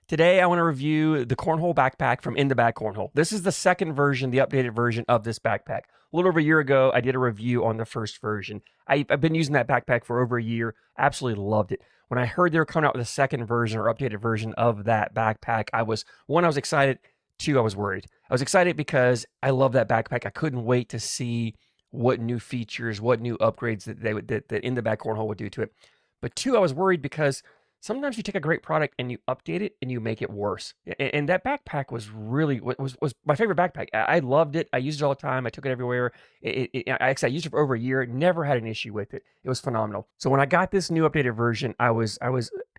Today, I want to review the Cornhole backpack from In the Bag Cornhole. This is the second version, the updated version of this backpack. A little over a year ago, I did a review on the first version. I've been using that backpack for over a year. Absolutely loved it. When I heard they were coming out with a second version or updated version of that backpack, I was excited. Two, I was worried. I was excited because I love that backpack. I couldn't wait to see what new features, what new upgrades that In the Bag Cornhole would do to it. But two, I was worried because sometimes you take a great product and you update it and you make it worse. And that backpack was really was my favorite backpack. I loved it. I used it all the time. I took it everywhere. I used it for over a year. Never had an issue with it. It was phenomenal. So when I got this new updated version, I was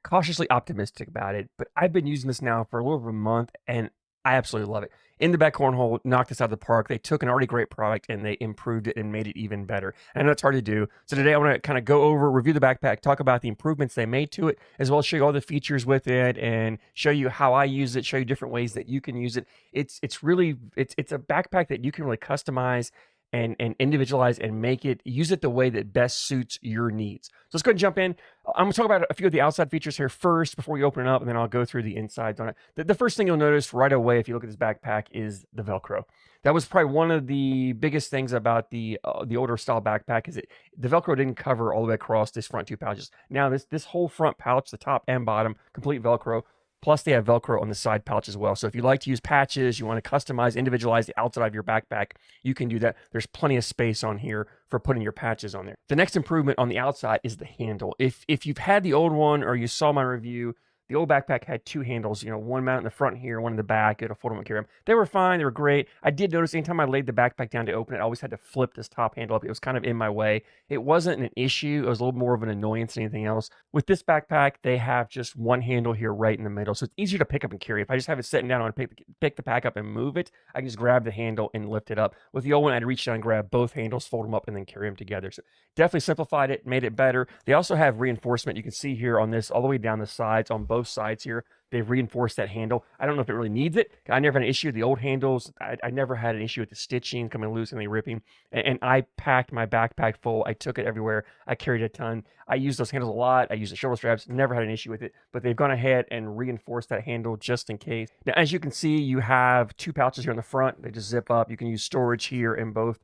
cautiously optimistic about it. But I've been using this now for a little over a month, and I absolutely love it. In the Bag Cornhole knocked this out of the park. They took an already great product and they improved it and made it even better. And I know it's hard to do. So today I want to kind of go over, review the backpack, talk about the improvements they made to it, as well as show you all the features with it and show you how I use it, show you different ways that you can use it. It's a backpack that you can really customize and individualize and use it the way that best suits your needs. So let's go ahead and jump in. I'm going to talk about a few of the outside features here first before we open it up, and then I'll go through the insides on it. The first thing you'll notice right away if you look at this backpack is the Velcro. That was probably one of the biggest things about the older style backpack is the Velcro didn't cover all the way across this front two pouches. Now this whole front pouch, the top and bottom, complete Velcro. Plus, they have Velcro on the side pouch as well. So if you like to use patches, you want to customize, individualize the outside of your backpack, you can do that. There's plenty of space on here for putting your patches on there. The next improvement on the outside is the handle. If you've had the old one or you saw my review, the old backpack had two handles, one mounted in the front here, one in the back. It'll fold them and carry them. They were fine. They were great. I did notice anytime I laid the backpack down to open it, I always had to flip this top handle up. It was kind of in my way. It wasn't an issue. It was a little more of an annoyance than anything else. With this backpack, they have just one handle here right in the middle. So it's easier to pick up and carry. If I just have it sitting down and pick the pack up and move it, I can just grab the handle and lift it up. With the old one, I'd reach down and grab both handles, fold them up, and then carry them together. So definitely simplified it, made it better. They also have reinforcement. You can see here on this all the way down the sides, on both sides here. They've reinforced that handle. I don't know if it really needs it. I never had an issue with the old handles. I never had an issue with the stitching coming loose and they ripping. And I packed my backpack full. I took it everywhere. I carried a ton. I used those handles a lot. I used the shoulder straps. Never had an issue with it. But they've gone ahead and reinforced that handle just in case. Now, as you can see, you have two pouches here in the front. They just zip up. You can use storage here in both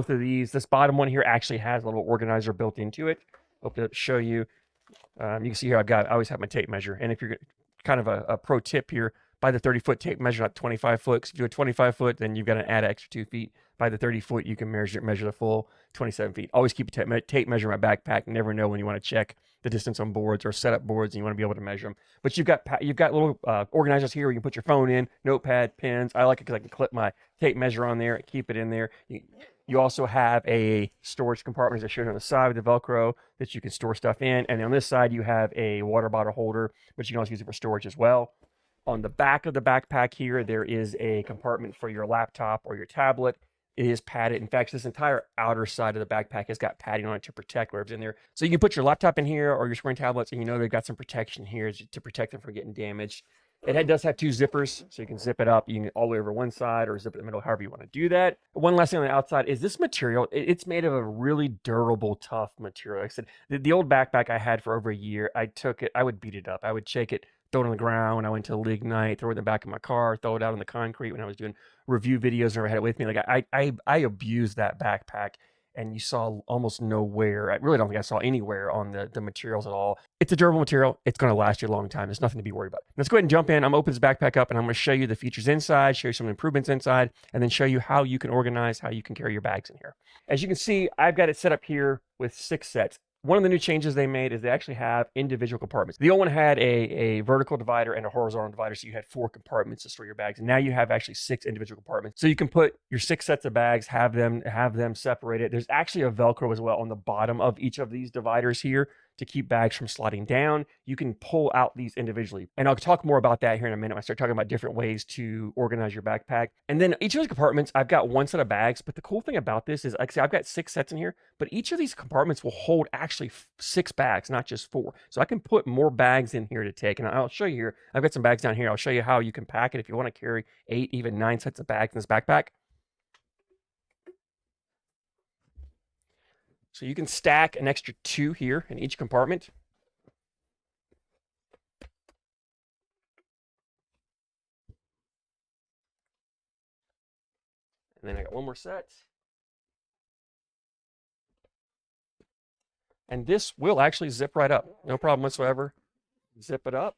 of these. This bottom one here actually has a little organizer built into it. Hope to show you. You can see here I always have my tape measure. And if you're kind of a pro tip here, by the 30-foot tape measure, not 25-foot. Because if you do a 25-foot, then you've got to add an extra 2 feet. By the 30-foot, you can measure the full 27 feet. Always keep a tape measure in my backpack. Never know when you want to check the distance on boards or set up boards and you want to be able to measure them. But you've got little organizers here where you can put your phone in, notepad, pens. I like it because I can clip my tape measure on there, keep it in there. You also have a storage compartment, as I showed on the side with the Velcro, that you can store stuff in. And on this side, you have a water bottle holder, but you can also use it for storage as well. On the back of the backpack here, there is a compartment for your laptop or your tablet. It is padded. In fact, this entire outer side of the backpack has got padding on it to protect whatever's in there. So you can put your laptop in here or your screen tablets, and they've got some protection here to protect them from getting damaged. It does have two zippers, so you can zip it up. You can all the way over one side or zip it in the middle, however you want to do that. One last thing on the outside is this material. It's made of a really durable, tough material. Like I said, the old backpack I had for over a year, I took it, I would beat it up. I would shake it, throw it on the ground when I went to league night, throw it in the back of my car, throw it out on the concrete when I was doing review videos and I had it with me. Like I abused that backpack. And you saw almost nowhere. I really don't think I saw anywhere on the materials at all. It's a durable material. It's going to last you a long time. There's nothing to be worried about. Let's go ahead and jump in. I'm going to open this backpack up, and I'm going to show you the features inside, show you some improvements inside, and then show you how you can organize, how you can carry your bags in here. As you can see, I've got it set up here with 6 sets. One of the new changes they made is they actually have individual compartments. The old one had a vertical divider and a horizontal divider, so you had 4 compartments to store your bags. And now you have actually 6 individual compartments. So you can put your 6 sets of bags, have them separated. There's actually a Velcro as well on the bottom of each of these dividers here to keep bags from sliding down. You can pull out these individually. And I'll talk more about that here in a minute when I start talking about different ways to organize your backpack. And then each of those compartments, I've got 1 set of bags. But the cool thing about this is, like I say, I've got 6 sets in here, but each of these compartments will hold actually 6 bags, not just 4. So I can put more bags in here to take. And I'll show you here. I've got some bags down here. I'll show you how you can pack it if you want to carry 8, even 9 sets of bags in this backpack. So you can stack an extra 2 here in each compartment. And then I got one more set. And this will actually zip right up. No problem whatsoever. Zip it up.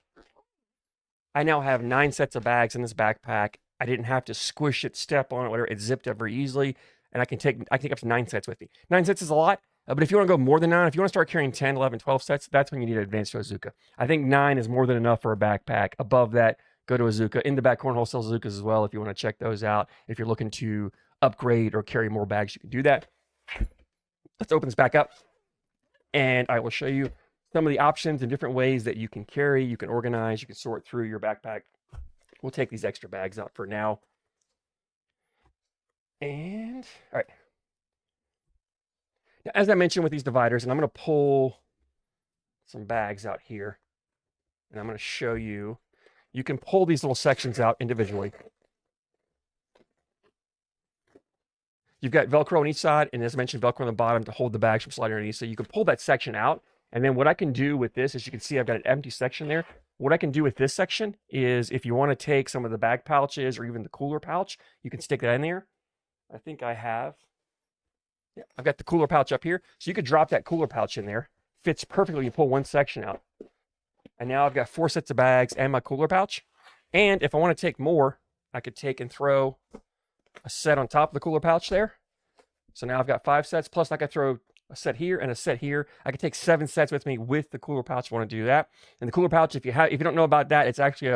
I now have 9 sets of bags in this backpack. I didn't have to squish it, step on it, whatever. It zipped up very easily. And I can take up to 9 sets with me. 9 sets is a lot. But if you want to go more than 9, if you want to start carrying 10, 11, 12 sets, that's when you need to advance to Azuka. I think 9 is more than enough for a backpack. Above that, go to Azuka. In the back, Cornhole sells Azukas as well if you want to check those out. If you're looking to upgrade or carry more bags, you can do that. Let's open this back up. And I will show you some of the options and different ways that you can carry, you can organize, you can sort through your backpack. We'll take these extra bags out for now. And, all right. Now, as I mentioned with these dividers, and I'm going to pull some bags out here, and I'm going to show you, you can pull these little sections out individually. You've got Velcro on each side, and as I mentioned, Velcro on the bottom to hold the bags from sliding underneath. So you can pull that section out. And then what I can do with this, as you can see, I've got an empty section there. What I can do with this section is if you want to take some of the bag pouches or even the cooler pouch, you can stick that in there. I think I have. Yeah, I've got the cooler pouch up here. So you could drop that cooler pouch in there. Fits perfectly. You pull one section out. And now I've got 4 sets of bags and my cooler pouch. And if I want to take more, I could take and throw a set on top of the cooler pouch there. So now I've got 5 sets, plus I could throw a set here and a set here. I could take 7 sets with me with the cooler pouch if I want to do that. And the cooler pouch, if you don't know about that, it's actually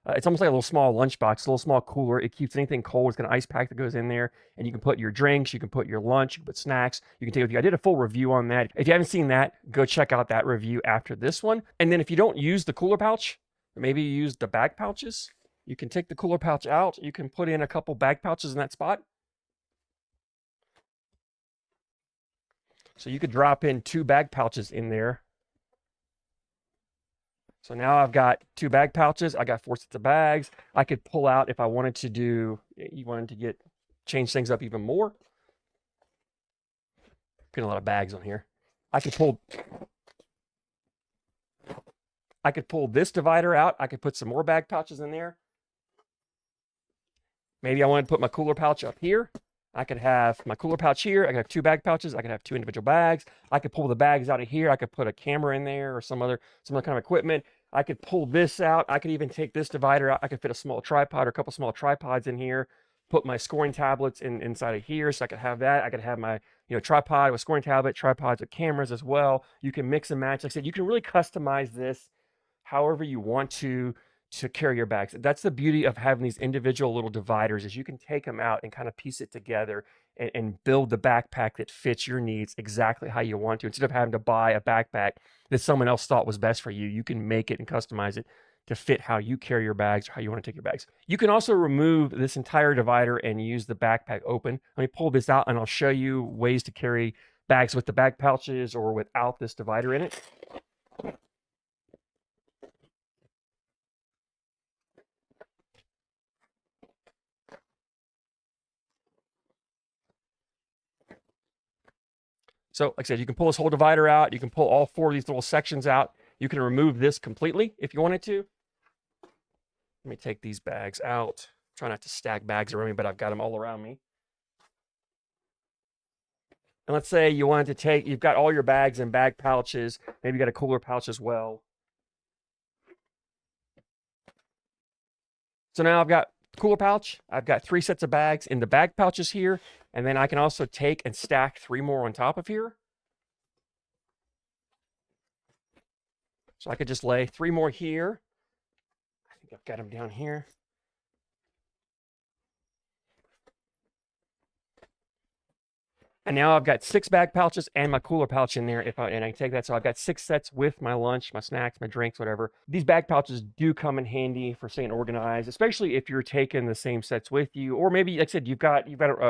it's almost like a little small lunchbox, a little small cooler. It keeps anything cold. It's got an ice pack that goes in there, and you can put your drinks, you can put your lunch, you can put snacks, you can take it with you. I did a full review on that. If you haven't seen that, go check out that review after this one. And then if you don't use the cooler pouch, maybe you use the bag pouches, you can take the cooler pouch out. You can put in a couple bag pouches in that spot. So you could drop in 2 bag pouches in there. So now I've got 2 bag pouches. I got 4 sets of bags. I could pull out if I wanted to change things up even more. Getting a lot of bags on here. I could pull this divider out. I could put some more bag pouches in there. Maybe I wanted to put my cooler pouch up here. I could have my cooler pouch here. I could have 2 bag pouches. I could have 2 individual bags. I could pull the bags out of here. I could put a camera in there or some other kind of equipment. I could pull this out. I could even take this divider out. I could fit a small tripod or a couple small tripods in here. Put my scoring tablets inside of here, so I could have that. I could have my tripod with scoring tablet, tripods with cameras as well. You can mix and match. Like I said, you can really customize this however you want to carry your bags. That's the beauty of having these individual little dividers, is you can take them out and kind of piece it together and build the backpack that fits your needs exactly how you want to. Instead of having to buy a backpack that someone else thought was best for you, you can make it and customize it to fit how you carry your bags or how you want to take your bags. You can also remove this entire divider and use the backpack open. Let me pull this out and I'll show you ways to carry bags with the bag pouches or without this divider in it. So like I said, you can pull this whole divider out. You can pull all 4 of these little sections out. You can remove this completely if you wanted to. Let me take these bags out. Try not to stack bags around me, but I've got them all around me. And let's say you wanted to you've got all your bags and bag pouches. Maybe you got a cooler pouch as well. So now I've got cooler pouch. I've got 3 sets of bags in the bag pouches here. And then I can also take and stack 3 more on top of here. So I could just lay 3 more here. I think I've got them down here. And now I've got 6 bag pouches and my cooler pouch in there and I can take that. So I've got 6 sets with my lunch, my snacks, my drinks, whatever. These bag pouches do come in handy for staying organized, especially if you're taking the same sets with you. Or maybe, like I said, you've got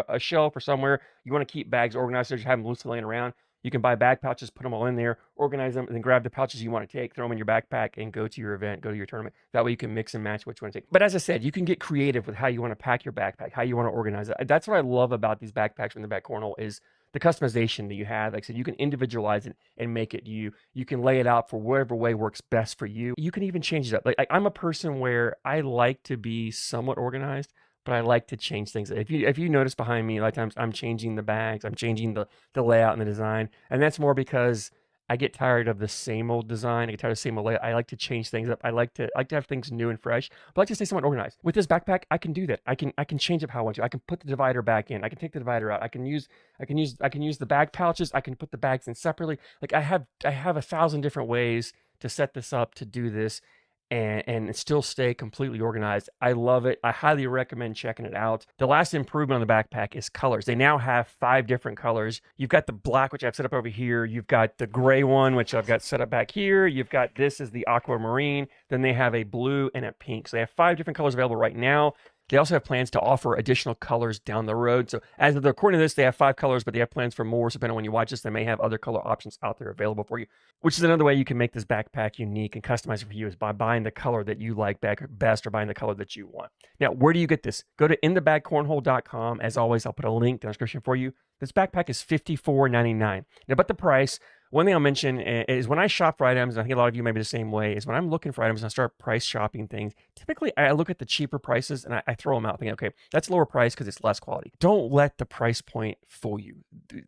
a shelf or somewhere you want to keep bags organized, so you just have them loosely laying around. You can buy bag pouches, put them all in there, organize them, and then grab the pouches you want to take, throw them in your backpack, and go to your event, go to your tournament. That way you can mix and match what you want to take. But as I said, you can get creative with how you want to pack your backpack, how you want to organize it. That's what I love about these backpacks from the Back Cornhole is the customization that you have. Like I said, you can individualize it and make it you. You can lay it out for whatever way works best for you. You can even change it up. Like I'm a person where I like to be somewhat organized, but I like to change things. If you notice behind me, a lot of times I'm changing the bags, I'm changing the layout and the design, and that's more because I get tired of the same old design. I get tired of the same old layout. I like to change things up. I like to have things new and fresh, but I like to stay somewhat organized. With this backpack, I can do that. I can change up how I want to. I can put the divider back in. I can take the divider out. I can use the bag pouches. I can put the bags in separately. Like I have 1,000 different ways to set this up, to do this, and still stay completely organized. I love it. I highly recommend checking it out. The last improvement on the backpack is colors. They now have 5 different colors. You've got the black, which I've set up over here. You've got the gray one, which I've got set up back here. You've got this is the aquamarine. Then they have a blue and a pink. So they have 5 different colors available right now. They also have plans to offer additional colors down the road. So as of the recording of this, they have 5 colors, but they have plans for more. So depending on when you watch this, they may have other color options out there available for you, which is another way you can make this backpack unique and customize it for you, is by buying the color that you like best or buying the color that you want. Now, where do you get this? Go to inthebagcornhole.com. As always, I'll put a link in the description for you. This backpack is $54.99. Now, about the price, one thing I'll mention is when I shop for items, and I think a lot of you may be the same way, is when I'm looking for items and I start price shopping things, typically I look at the cheaper prices and I throw them out thinking, okay, that's lower price because it's less quality. Don't let the price point fool you.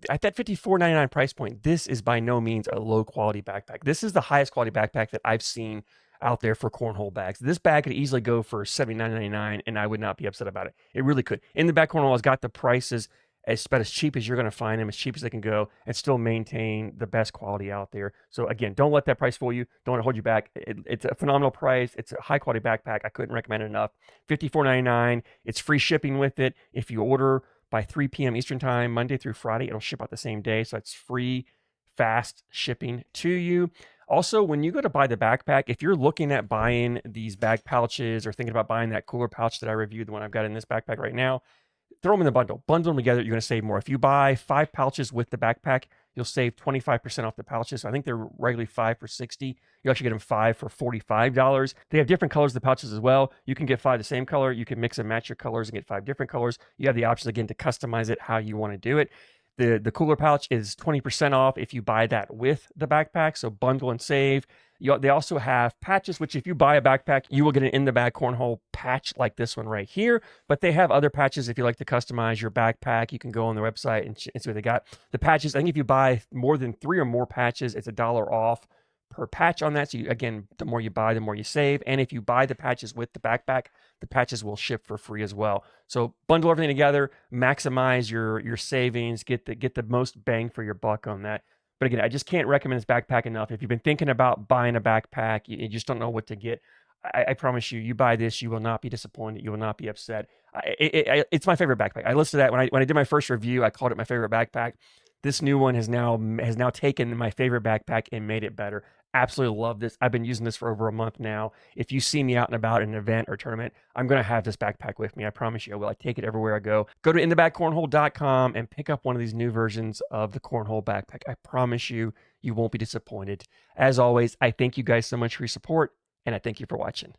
At that $54.99 price point, this is by no means a low quality backpack. This is the highest quality backpack that I've seen out there for cornhole bags. This bag could easily go for $79.99 and I would not be upset about it. It really could. In the Back Cornhole has got the prices about as cheap as you're going to find them, as cheap as they can go, and still maintain the best quality out there. So again, don't let that price fool you. Don't want to hold you back. It's a phenomenal price. It's a high quality backpack. I couldn't recommend it enough. $54.99. It's free shipping with it. If you order by 3 p.m. Eastern time, Monday through Friday, it'll ship out the same day. So it's free, fast shipping to you. Also, when you go to buy the backpack, if you're looking at buying these bag pouches or thinking about buying that cooler pouch that I reviewed, the one I've got in this backpack right now, throw them in the bundle. Bundle them together, you're going to save more. If you buy 5 pouches with the backpack, you'll save 25% off the pouches. So I think they're regularly 5 for $60. You actually get them 5 for $45. They have different colors of the pouches as well. You can get 5 the same color. You can mix and match your colors and get 5 different colors. You have the options again to customize it how you want to do it. The cooler pouch is 20% off if you buy that with the backpack. So bundle and save. They also have patches, which if you buy a backpack, you will get an in the bag cornhole patch like this one right here. But they have other patches if you like to customize your backpack. You can go on their website and see what they got. The patches, I think if you buy more than 3 or more patches, it's $1 off per patch on that. So again, the more you buy, the more you save. And if you buy the patches with the backpack, the patches will ship for free as well. So bundle everything together, maximize your savings, get the most bang for your buck on that. But again, I just can't recommend this backpack enough. If you've been thinking about buying a backpack, you just don't know what to get, I promise you, you buy this, you will not be disappointed. You will not be upset. It's my favorite backpack. I listed that when I did my first review. I called it my favorite backpack. This new one has now taken my favorite backpack and made it better. Absolutely love this. I've been using this for over a month now. If you see me out and about at an event or tournament, I'm going to have this backpack with me. I promise you I will. I take it everywhere I go. Go to inthebagcornhole.com and pick up one of these new versions of the cornhole backpack. I promise you, you won't be disappointed. As always, I thank you guys so much for your support, and I thank you for watching.